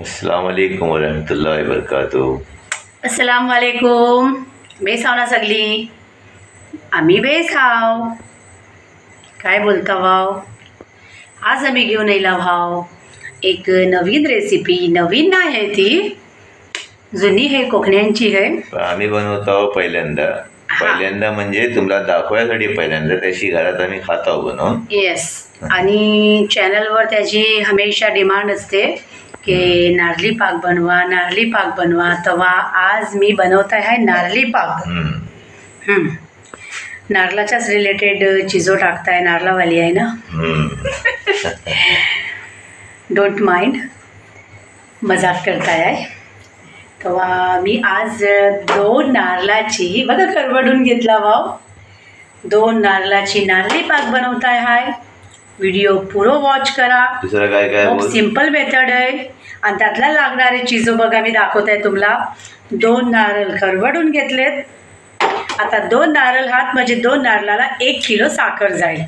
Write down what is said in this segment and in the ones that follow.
अस्सलाम वालेकुम वरहमतुल्लाहि वबरकातुहू. अस्सलाम वालेकुम. बेस हाव ना सगळी? आम्ही बेस हाव. काय बोलता भाव? आज आम्ही घेऊन येला भाव एक नवीन रेसिपी. नवीन नाही आहे ती, जुनी आहे, कोकण्यांची आहे. आम्ही बनवतो पहिल्यांदा म्हणजे तुम्हाला दाखवायसाठी पहिल्यांदा त्याची घरात आम्ही खातो बनवून. येस. आणि चॅनलवर त्याची हमेशा डिमांड असते की नारळी पाक बनवा, नारळी पाक बनवा. तेव्हा आज मी बनवत आहे नारळी पाक. नारळाच्याच रिलेटेड चीजो टाकताय, नारळावाली आहे ना. डोंट माइंड, मजाक करताय आहे. तेव्हा मी आज 2 नारळाची बघा करवडून घेतला भाव. 2 नारळाची नारळी पाक बनवताय हाय. व्हिडिओ पुरो वॉच करा. दुसरं काय काय खूप सिंपल मेथड आहे आणि त्यातला लागणारे चीजो बघा मी दाखवत आहे तुम्हाला. 2 नारळ करवडून घेतलेत. आता 2 नारळ हात म्हणजे 2 नारळाला 1 किलो साखर जाईल.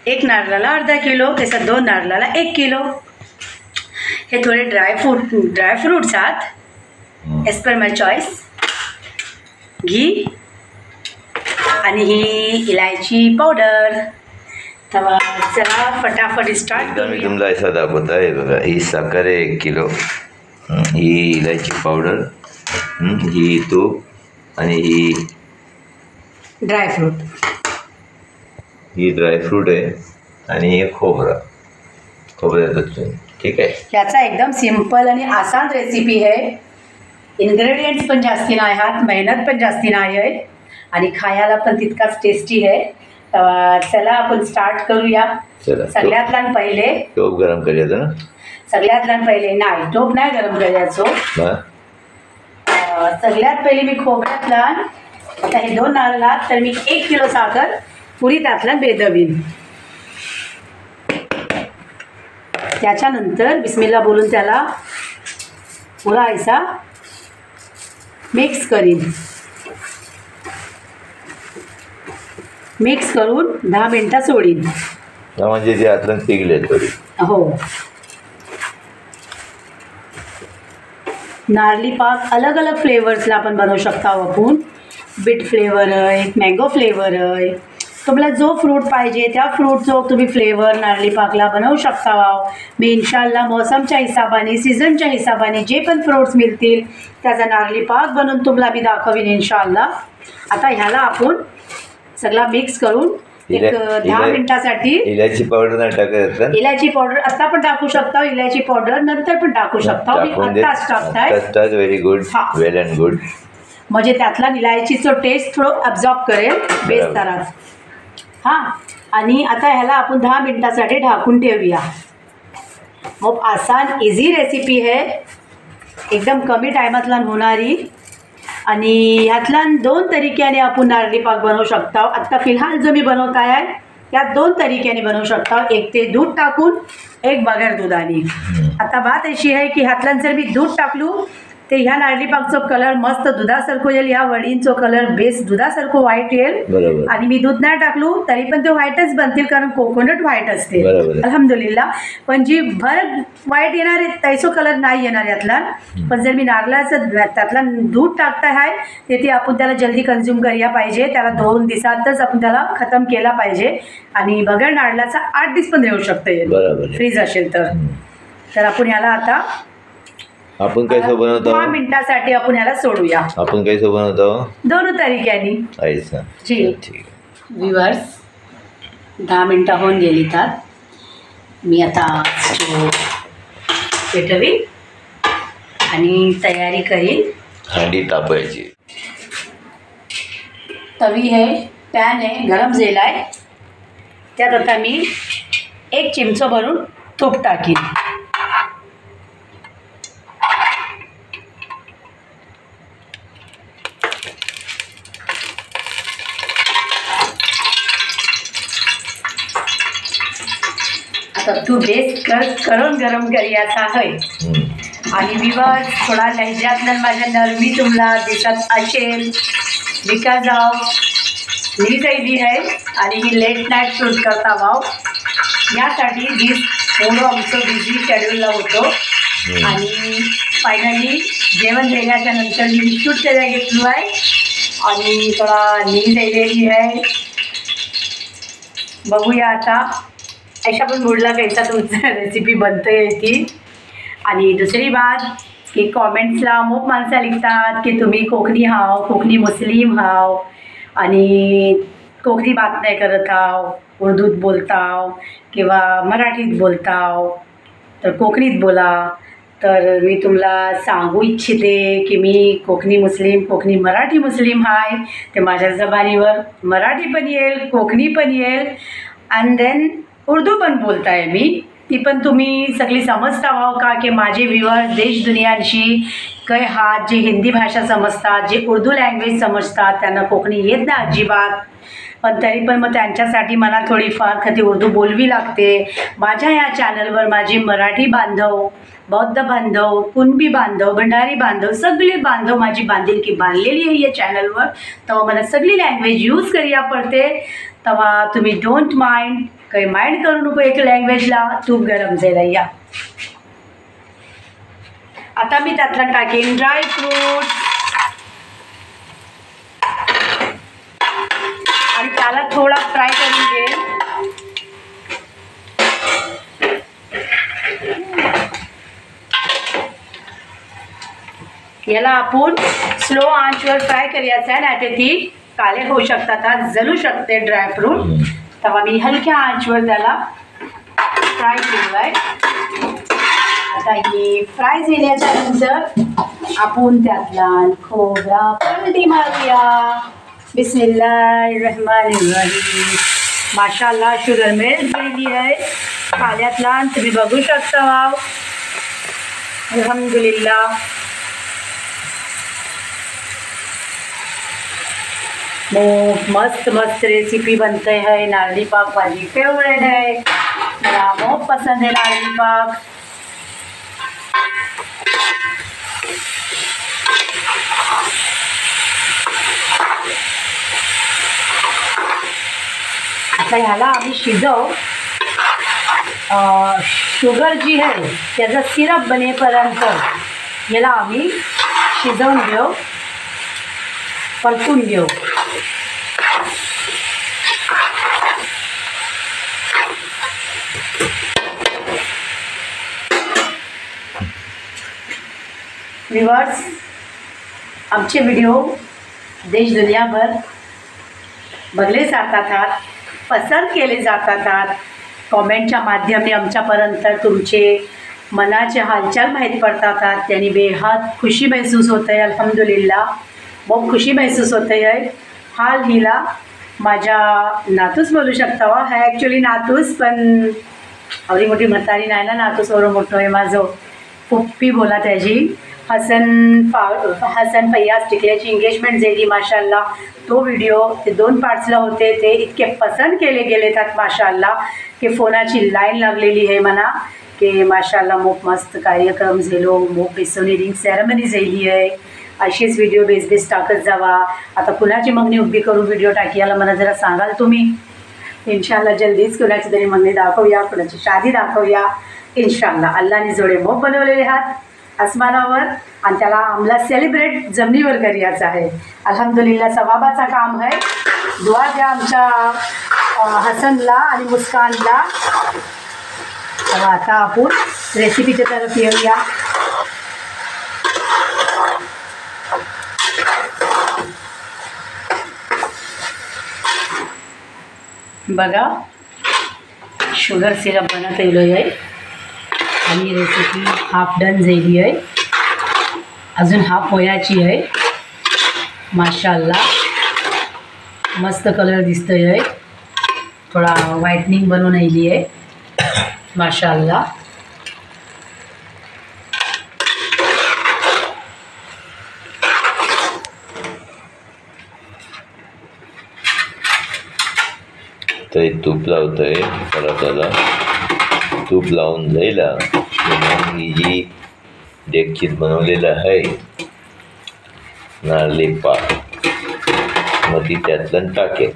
1 नारळाला अर्धा किलो, तसं 2 नारळाला 1 किलो. हे थोडे ड्रायफ्रूट्स आहात एज पर माय चॉईस. घी आणि ही इलायची पावडर. तेव्हा चला फटाफट स्टार्ट एकदा मी तुम्हाला असा दाखवत आहे बघा. ही साखर आहे 1 किलो, ही इलायची पावडर, ही तूप आणि ही ड्रायफ्रूट. ही ड्रायफ्रूट आहे आणि हे खोबऱ्याचं चूर्ण. ठीक आहे. याचा एकदम सिंपल आणि आसान रेसिपी आहे. इन्ग्रेडियंट्स पण जास्ती नाही आहेत, मेहनत पण जास्ती नाही आहे आणि खायला पण तितकाच टेस्टी आहे. चला आपण स्टार्ट करूया. सगळ्यातला पहिले टोप गरम करायचं ना. सगळ्यातला पहिले नाही, टोप नाही गरम करायचो. सगळ्यात पहिले मी खोबऱ्यातला, आता हे 2 नारळात तर मी 1 किलो साखर पुरी त्यातला बेदवीन. त्याच्यानंतर बिस्मिल्ला बोलून त्याला पुरा ऐसा मिक्स करीन. मिक्स करून 10 मिनटं सोडीन. म्हणजे जे आतलं पिघले थोडी. हो. नारळी पाक अलग अलग फ्लेवर्सला आपण बनवू शकता. आपण बीट फ्लेवर आहे, मँगो फ्लेवर आहे. तुम्हाला जो फ्रूट पाहिजे त्या फ्रूटचा तुम्ही फ्लेवर नारळी पाकला बनवू शकता. मी इन्शाल्लाह मौसमच्या हिसाबाने, सीझनच्या हिसाबाने जे पण फ्रूट्स मिळतील त्याचा नारळी पाक बनवून तुम्हाला मी दाखवीन इन्शाल्लाह. आता ह्याला आपण सगळा मिक्स करून एक 10 मिनिटासाठी. इलायची पावडर नाही टाकायचं. इलायची पावडर आता पण टाकू शकता, इलायची पावडर नंतर पण टाकू शकता. मी आताच टाकताय. Very good, well and good. म्हणजे त्यातला इलायचीचं टेस्ट थोडं अब्झॉर्ब करेल बेस तरच. हां. आणि आता ह्याला आपण 10 मिनिटासाठी ढाकून ठेवूया. मग आसान इझी रेसिपी आहे, एकदम कमी टायमातला होणारी. आणि ह्यातला 2 तरीक्याने आपण नारळी पाक बनवू शकता. आत्ता फिलहाल जो मी बनवत आहे यात 2 तरीक्याने बनवू शकता. एक ते दूध टाकून, एक बगैर दुधाने. आता बात अशी आहे की ह्यातला जर मी दूध टाकलू ते ह्या नारळी पाकचं कलर मस्त दुधासारखं येईल. ह्या वडींचं कलर बेस दुधासारखं व्हाईट येईल. आणि मी दूध नाही टाकलू तरी पण ते व्हाईटच बनतील, कारण कोकोनट व्हाईट असते अल्हम्दुलिल्लाह. पण जी भर व्हाईट येणार आहे तैसो कलर नाही येणार यातला. पण जर मी नारळाचं त्यातला दूध टाकता आहे ते आपण त्याला जल्दी कन्झ्युम करायला पाहिजे. त्याला 2 दिवसातच आपण त्याला खतम केला पाहिजे. आणि बगैर नारळाचा 8 दिवस पण राहू शकतं फ्रीज असेल तर आपण ह्याला आता आपण कैसं बनवतो 10 मिनिटासाठी आपण ह्याला सोडूया. आपण कैसं बनवतो 2 तरीक्याने. ऐसा ठीक. व्ह्यूअर्स 10 मिनिटं होऊन गेली तर मी आता पेटवी आणि तयारी करीन. हंडी तापायची. तवी आहे, पॅन आहे, गरम झाला आहे. त्यात आता मी 1 चिमचो भरून तूप टाकीन. आता तू बेस करून गरम करायचा आहे. आणि विवर थोडा लहजातनं माझ्या नरमी तुम्हाला दिसत असेल बिकॉज ऑफ मी जायली आहे आणि ही लेट नाईट शूट करता वाव. यासाठी दिस पूर्ण आमचं बिझी शेड्यूलला होतो. आणि फायनली जेवण झाल्याच्या नंतर मी बिस्कुट त्याला घेतलो आहे आणि थोडा नील दिलेली आहे. बघूया आता अशा पण मूडला कैसा तुमचं रेसिपी बनते ती. आणि दुसरी बात की कॉमेंट्सला खूप माणसं लिखतात की तुम्ही कोकणी हाव, कोकणी मुस्लिम हाव आणि कोकणी बात नाही करत हाव, उर्दूत बोलताव किंवा मराठीत बोलताव, तर कोकणीत बोला. तर मी तुम्हाला सांगू इच्छिते की मी कोकणी मुस्लिम, कोकणी मराठी मुस्लिम आहे. ते माझ्या जबानीवर मराठी पण येईल, कोकणी पण येईल अँड देन उर्दू पण बोलताय मी. ती पण तुम्ही सगळी समजता व्हाव का की माझे व्ह्युअर्स देश दुनियांशी काही हात जे हिंदी भाषा समजतात, जे उर्दू लँग्वेज समजतात, त्यांना कोकणी येत ना अजिबात. पण तरी पण मग त्यांच्यासाठी मला थोडीफार कधी उर्दू बोलवी लागते. माझ्या या चॅनलवर माझे मराठी बांधव, बौद्ध बांधव, कुणबी बांधव, भंडारी बांधव, सगळे बांधव माझी बांधिलकी बांधलेली आहे या चॅनलवर. तेव्हा मला सगळी लँग्वेज यूज करूया पडते. तेव्हा तुम्ही डोंट माइंड, काही माइंड करू नको एक लँग्वेजला. तूप गरम झाला या. आता मी त्यातला टाकेन ड्रायफ्रूट आणि त्याला थोडा फ्राय करून घेईन. याला आपण स्लो आंचवर फ्राय करायचं आहे, नाही तर ती काळे होऊ शकतात, जळू शकते ड्रायफ्रूट. तेव्हा मी हलक्या आंचवर त्याला फ्राय केलं आहे. आता हे फ्राय झाल्याच्या नंतर आपण त्यातला खोबरा पलटी मारूया. बिस्मिल्लाहिर्रहमानिर्रहीम. माशाअल्लाह शुगर मेल्ट झालेली आहे काल्यातला, तुम्ही बघू शकता. वाव, अल्हम्दुलिल्लाह. मस्त मस्त रेसिपी बनते है. नारळी पाक माझी फेवरेट है, मला बहुत पसंद है नारळी पाक. आता ह्याला आम्ही शिजव शुगर जी आहे त्याचा सिरप बनेपर्यंत याला आम्ही शिजवून घेऊ, परतून घेऊ. व्ह्युअर्स, आमचे व्हिडिओ देश दुनियाभर बघले जातात, पसंत केले जातात. कॉमेंटच्या माध्यमाने आमच्यापर्यंत तुमचे मनाचे हालचाल माहीत पडतात. त्यांनी बेहद खुशी महसूस होते. अल्हम्दुलिल्लाह, बहुत खुशी महसूस होते आहे. हाल हिला माझ्या नातूस बोलू शकता वा, है ॲक्च्युली नातूस, पण आवडी मोठी म्हातारी नाही ना, नातूस एवढं मोठं आहे माझं. पप्पी बोला त्याची. हसन फैयाज टिकल्याची एंगेजमेंट झाली माशाअल्लाह. तो व्हिडिओ ते 2 पार्ट्सला होते. ते इतके पसंत केले गेले त्यात माशाअल्लाह की फोनाची लाईन लागलेली आहे म्हणा की माशाअल्लाह. खूप मस्त कार्यक्रम झालो, खूप बेसोनी रिंग सेरेमनी झाली आहे. अशीच व्हिडिओ बेस टाकत जावा. आता कुणाची मागणी उभी करून व्हिडिओ टाकियाला मला जरा सांगाल तुम्ही. इन्शाअल्लाह जल्दीच कुणाची तरी मागणी दाखवूया, कुणाची शादी दाखवूया इन्शाअल्लाह. अल्लाने जोडे मोह बनवलेले आहात आसमानावर आणि त्याला आम्हाला सेलिब्रेट जमिनीवर करायचं आहे. अल्हम्दुलिल्लाह, सवाबाचा काम आहे. दुआ द्या आमच्या हसनला आणि मुस्कानला. तर आता आपण रेसिपीच्या तरफ येऊया. बघा, शुगर सिरप बनत येलो आहे आणि रेसिपी हाफ डन झाली आहे. अजून हाफ व्हायची आहे. माशाअल्लाह मस्त कलर दिसतोय आहे. थोडा व्हाईटनिंग बनवून आली आहे माशाअल्लाह. तर तूप लावतोय त्याला तूप लावून जायला ही जी डेगचीत बनवलेलं आहे नारळी पाक, मग ती त्यातलं टाकेल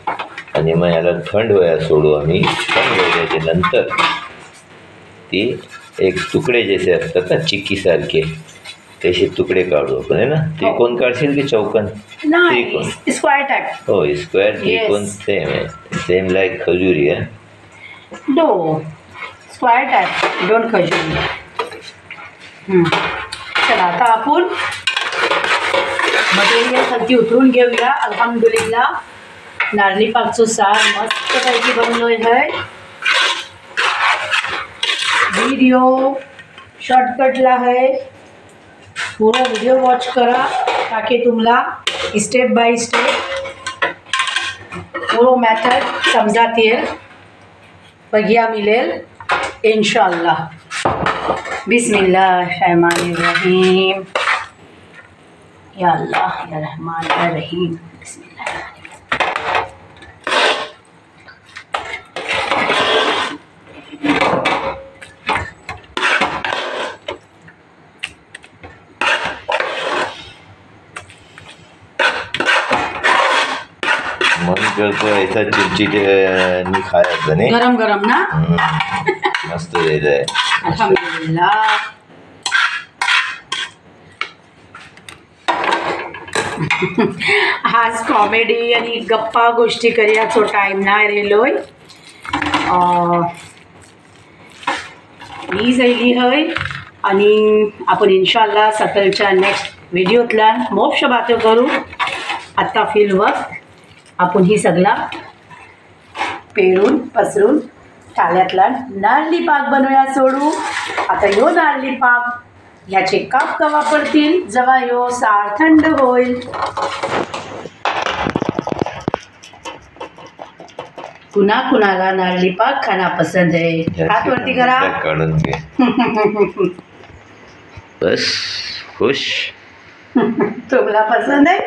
आणि मग याला थंड व्हायला सोडू आम्ही. थंड व्हायच्या नंतर ती एक तुकडे जसे असतात ना चिक्कीसारखे तसे तुकडे काढू आपण आहे ना. त्रिकोण काढशील की चौकोन? त्रिकोण. Square type. हो स्क्वेअर त्रिकोण सेम आहे. सेम लाईक खजुरी आहे. नो स्क्वायर टाइप डोंट खजुरी. चला आता आपण मटेरियल खालती उतरून घेऊया. अल्हम्दुलिल्लाह नारळी पाकचं सार मस्तपैकी बनलोय आहे. व्हिडिओ शॉर्टकटला आहे. पूरा व्हिडिओ वॉच करा ताकि तुम्हाला स्टेप बाय स्टेप पूरा मेथड समजात येईल, बघिया मिळेल इंशाअल्लाह. बिस्मिल्लाहिर्रहमानिर्रहीम. या अल्लाह या रहमान या रहीम. बिस्मिल्लाह. मन करतो ऐसा चिमची खायचं नाही. गरम गरम ना. मस्त झालं आहे. अल्हम्दुलिल्लाह. आज कॉमेडी आणि गप्पा गोष्टी करण्याचो टाईम नाही रेलोय. मी जायली हय आणि आपण इन्शाअल्लाह सकलच्या नेक्स्ट व्हिडिओतल्यान मोक्ष बातो करू. आत्ता फिल्डवर आपण ही सगळा पेरून पसरून ताल्यातला नारळी पाक बनवूया सोडू. आता ह्यो नारळी पाक ह्याचे काप कवा पडतील जेव्हा ह्यो सार थंड होईल. कुणा कुणाला नारळी पाक खाना पसंद आहे हात वरती करा. काढून घे. बस खुश. तुम्हाला पसंद आहे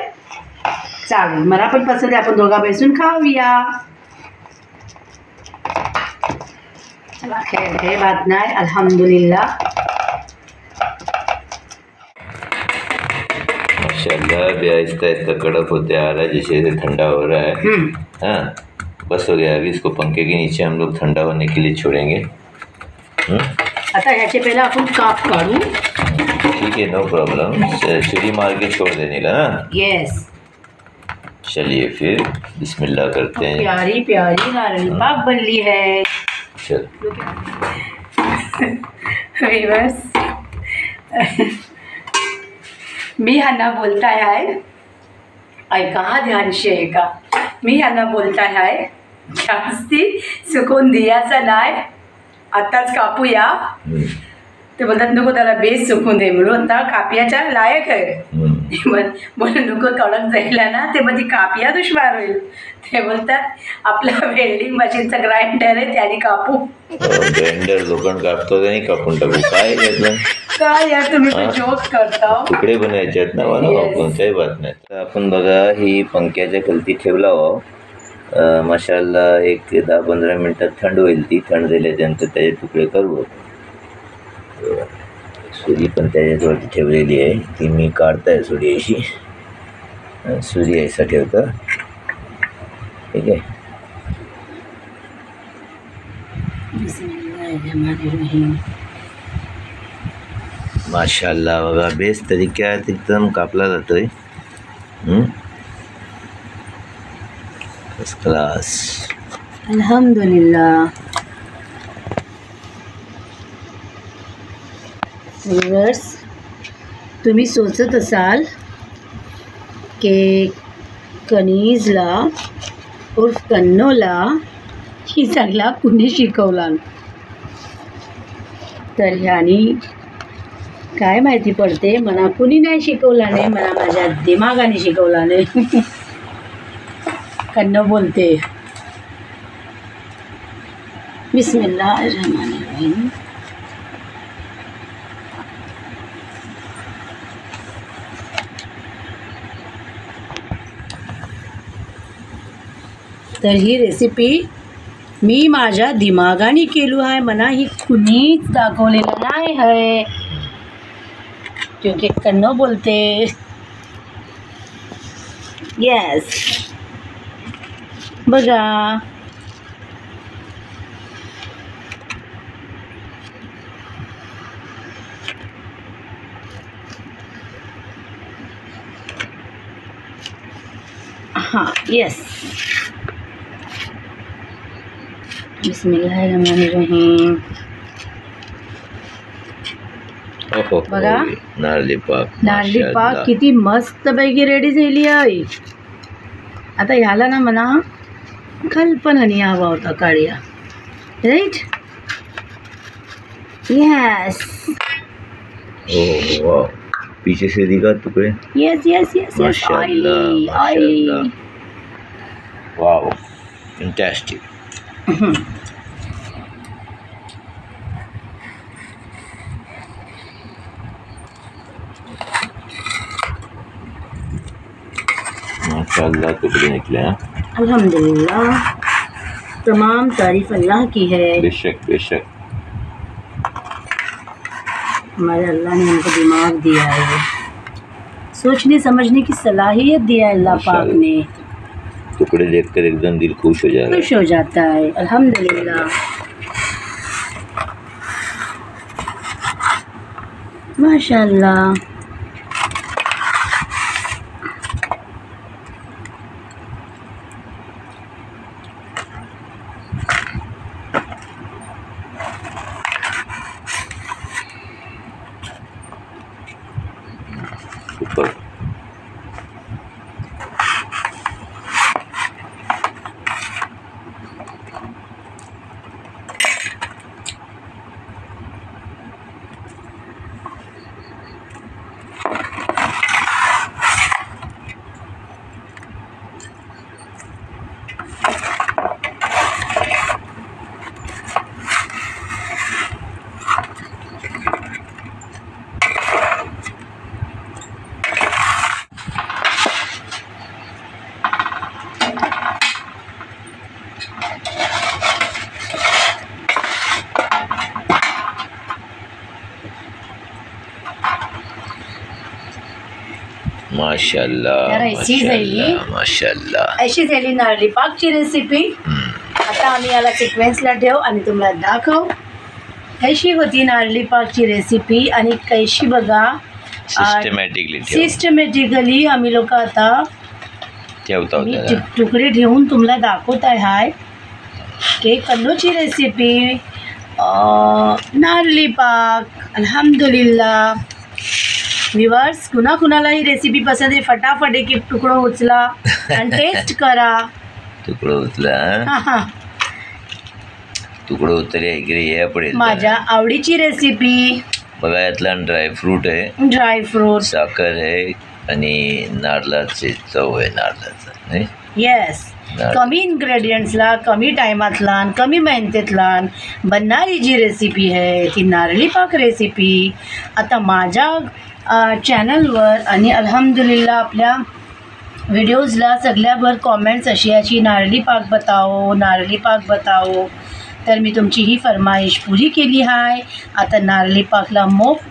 चालेल. मला पण पसंद आहे. आपण दोघा बसून खाऊया. चला खैर हे बात नाही. अल्हम्दुलिल्लाह. माशाल्लाह भी आहिस्ता आहिस्ता कड़क होते आ रहा है जैसे जैसे ठंडा हो रहा है. हाँ बस हो गया. अभी इसको पंखे के नीचे हम लोग ठंडा होने के लिए छोड़ेंगे. आता ह्याचे पहले आपण काप काढू. ठीक है नो प्रॉब्लम. छुरी मार के छोड़ देने का ना. यस. चलिए फिर बिस्मिल्लाह करते हैं. प्यारी प्यारी नारळी पाक बनली है. चल व्यूअर्स मी ह्यांना बोलताय आहे ऐका हा ध्यानशी ऐका. मी ह्यांना बोलताय आहे जास्ती सुकून दियाचा नाही. आत्ताच कापूया. ते बोलतात नको त्याला बेस सुकून दे म्हणून आता कापियाच्या लायक आहे. म्हणून नको कडक जायला ना ते मध्ये कापिया दुश्वार होईल. ते बोलतात आपला वेल्डिंग मशीनचा ग्राइंडर आहे त्याने कापू. ग्राइंडर लोखंड कापतो त्याने कापून टाकू. काय घेतलं काय यार तुम्ही पण जोक करता. तुकडे बनायचे आहेत ना मला. कोणत्याही बात नाही. तर आपण बघा ही पंख्याच्या खालती ठेवला हो. माशाल्लाह एक 10-15 मिनिटात थंड होईल. ती थंड झाल्यानंतर त्याचे तुकडे करू. सुरी पण त्याच्यावरती ठेवलेली आहे. ती मी काढताय सुरी अशी. सुरी ऐसा ठेवता. ठीक आहे. माशाल्लाह बघा बेस्ट तरीक्यात एकदम कापला जातोय. First class. अल्हम्दुलिल्लाह. व्यूअर्स तुम्ही सोचत असाल की कनीजला उर्फ कन्नोला ही सगळा कुणी शिकवला. तर ह्यानी काय माहिती पडते मला कुणी नाही शिकवला नाही. मला माझ्या दिमागाने शिकवला नाही. कन्नो बोलते. बिस्मिल्लाहिर्रहमानिर्रहीम. तर ही रेसिपी मी माझ्या दिमागाने केली आहे. मला ही कुणीच दाखवलेलं नाही आहे क्योंकि कन्नो बोलते. यस बघा हाँ यस, बिस्मिल्लाहिर्रहमानिर्रहीम। ओहो, बघा. नारळी पाक, नारळी पाक माशाअल्लाह. किती मस्तपैकी रेडी झाली आहे. आता ह्याला ना मला कल्पनाने हवा होता काढूया, राईट. यस ओह वाह, पीछे से दिखा टुकड़े. यस यस यस, माशाअल्लाह, ऑयली माशाअल्लाह. ऑयली. Wow, fantastic. माशाअल्लाह, टुकड़े निकले हैं. अल्हम्दुलिल्लाह, तमाम तारीफ अल्लाह की है. बेशक बेशक. हमारे अल्लाह ने हमको दिमाग दिया है, सोचने समझने की सलाहियत दिया है अल्लाह पाक ने. टुकड़े देखकर एकदम दिल खुश हो जाएगा. खुश हो जाता है. अल्हम्दुलिल्लाह, माशाअल्लाह. सुपर. माशाअल्लाह, तर अशी झाली. माशाअल्लाह, माशाअल्लाह. अशी झाली नारळी पाकची रेसिपी. आता आम्ही याला सिक्वेन्सला ठेव आणि तुम्हाला दाखव कशी होती नारळी पाकची रेसिपी आणि कशी बघा सिस्टमॅटिकली आम्ही लोक आता ठेवता मी होता. तुकडे ठेवून तुम्हाला दाखवत आहे की कल्लूची रेसिपी नारळी पाक. अल्हम्दुलिल्लाह. व्ह्यूअर्स, कुणाला ही रेसिपी पसंत आहे फटाफट एक एक तुकडा उचला आणि टेस्ट करा. तुकडं उचला. हां हां, तुकडं उचलले इकडे या पडेल. माझ्या आवडीची रेसिपी. बघा, यातला ड्रायफ्रूट आहे, ड्रायफ्रूट, साखर आहे आणि नारळाचे चव आहे नारळाचा. नाही, येस. कमी इन्ग्रेडियंट्सला कमी टायमातला आणि कमी मेहनतीतला बनणारी जी रेसिपी आहे ती नारळी पाक रेसिपी आता माझ्या चॅनलवर आणि अल्हम्दुलिल्लाह आपल्या व्हिडिओजला सगळ्यावर कॉमेंट्स अशी याची नारळी पाक बताओ, नारळी पाक बताओ. तर मी तुमची ही फरमाईश पुरी केली आहे. आता नारळी पाकला मोफ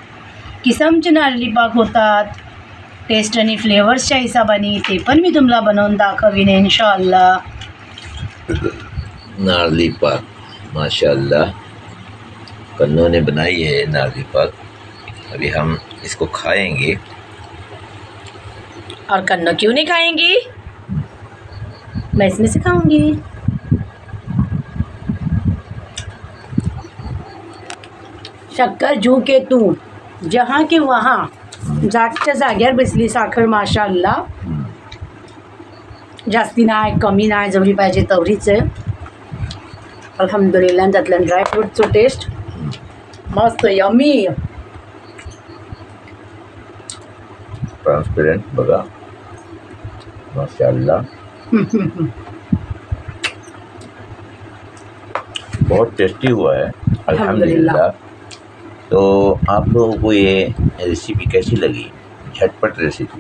किसमचे नारळी पाक होतात, टेस्ट आणि फ्लेवर्सच्या हिसाबाने, ते पण मी तुम्हाला बनवून दाखवीन इंशाअल्लाह. नारळी पाक, माशाअल्लाह. कन्नू ने बनाई है नारळी पाक. अभी हम इसको खाएंगे. और कन्नो क्यों नहीं खाएंगी, मैं इसमें से खाऊंगी. शक्कर जू के तू जहाँ के वहाँ, जागच्या जाग्यावर बसली साखर. माशाअल्लाह. जास्ती नाही कमी नाही, जेवढी पाहिजे तेवढीच आहे. अल्हम्दुलिल्लाह. त्यातल्या ड्रायफ्रूटचं टेस्ट मस्त यमी. ट्रांसपेरेंट बघा, माशाअल्लाह. बहुत टेस्टी हुआ है अल्हम्दुलिल्लाह. तो आप लोगों को ये रेसिपी कैसी लगी, झटपट रेसिपी,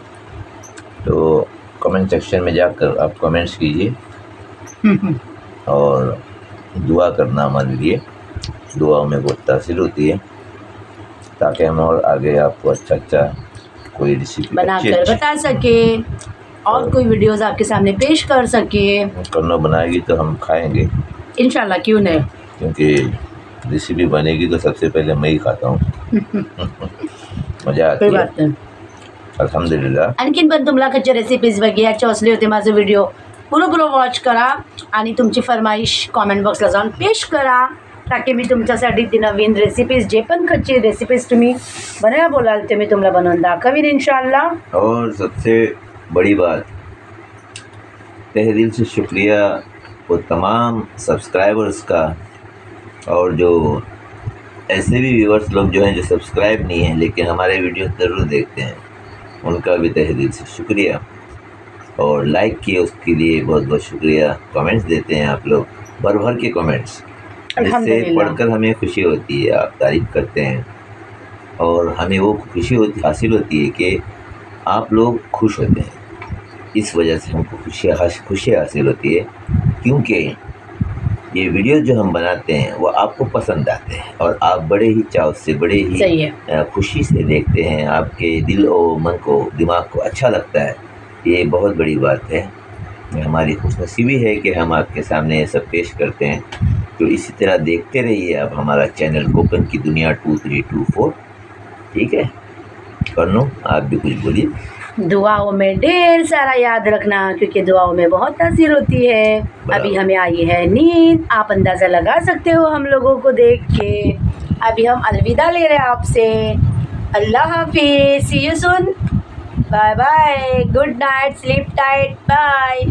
तो कमेंट सेक्शन में जाकर आप कमेंट्स कीजिए और दुआ करना हमारे लिए. दुआ में बहुत तासीर होती है, ताकि हम और आगे आपको अच्छा कोई रेसिपी बनाकर बता सके और कोई वीडियोस आपके सामने पेश कर सके. कन्नो बनाएगी तो हम खाएंगे इंशाल्लाह, क्यों नहीं. क्योंकि रेसिपी बनेगी तो सबसे पहले मैं ही खाता हूँ. मज़ा कोई आती है. बात नहीं. अल्हम्दुलिल्लाह. आणखीन पण तुम्हाला खंयचे रेसिपीज बघायचे असले होते माझे व्हिडिओ पुरो वॉच करा आणि तुमची फरमाईश कॉमेंट बॉक्सला जाऊन पेश करा ताकि मी तुमच्यासाठी ती नवीन रेसिपीज जे पण खंयची रेसिपीज तुम्ही बनाया बोलाल ते मी तुम्हाला बनवून दाखवीन इंशाअल्लाह. और सबसे बड़ी बात, तहे दिल से शुक्रिया वो तमाम सब्सक्राइबर्स का, और जो ऐसे भी व्यूअर्स लोग जो हैं जो सब्सक्राइब नहीं हैं लेकिन हमारे वीडियो ज़रूर देखते हैं, उनका भी तहे दिल से शुक्रिया. और लाइक किए उसके लिए बहुत बहुत शुक्रिया. कमेंट्स देते हैं आप लोग, भर भर के कमेंट्स, जिससे पढ़कर हमें खुशी होती है. आप तारीफ़ करते हैं और हमें वो खुशी हासिल होती है कि आप लोग खुश होते हैं. इस वजह से हमको खुशी हासिल होती है, क्योंकि ये वीडियो जो हम बनाते हैं वो आपको पसंद आते हैं और आप बड़े ही चाव से, बड़े ही खुशी से देखते हैं. आपके दिल और मन को, दिमाग को अच्छा लगता है. ये बहुत बड़ी बात है. हमारी खुशनसीबी है कि हम आपके सामने ये सब पेश करते हैं. तो इसी तरह देखते रहिए आप हमारा चैनल कोकन की दुनिया 2324. ठीक है, करनो आप भी कुछ बोलिए. दुआओं में ढेर सारा याद रखना, क्योंकि दुआओं में बहुत तासीर होती है. अभी हमें आई है नींद, आप अंदाज़ा लगा सकते हो हम लोगों को देख के. अभी हम अलविदा ले रहे हैं आपसे. अल्लाह हाफिज़, see you soon, bye bye, good night, sleep tight, bye.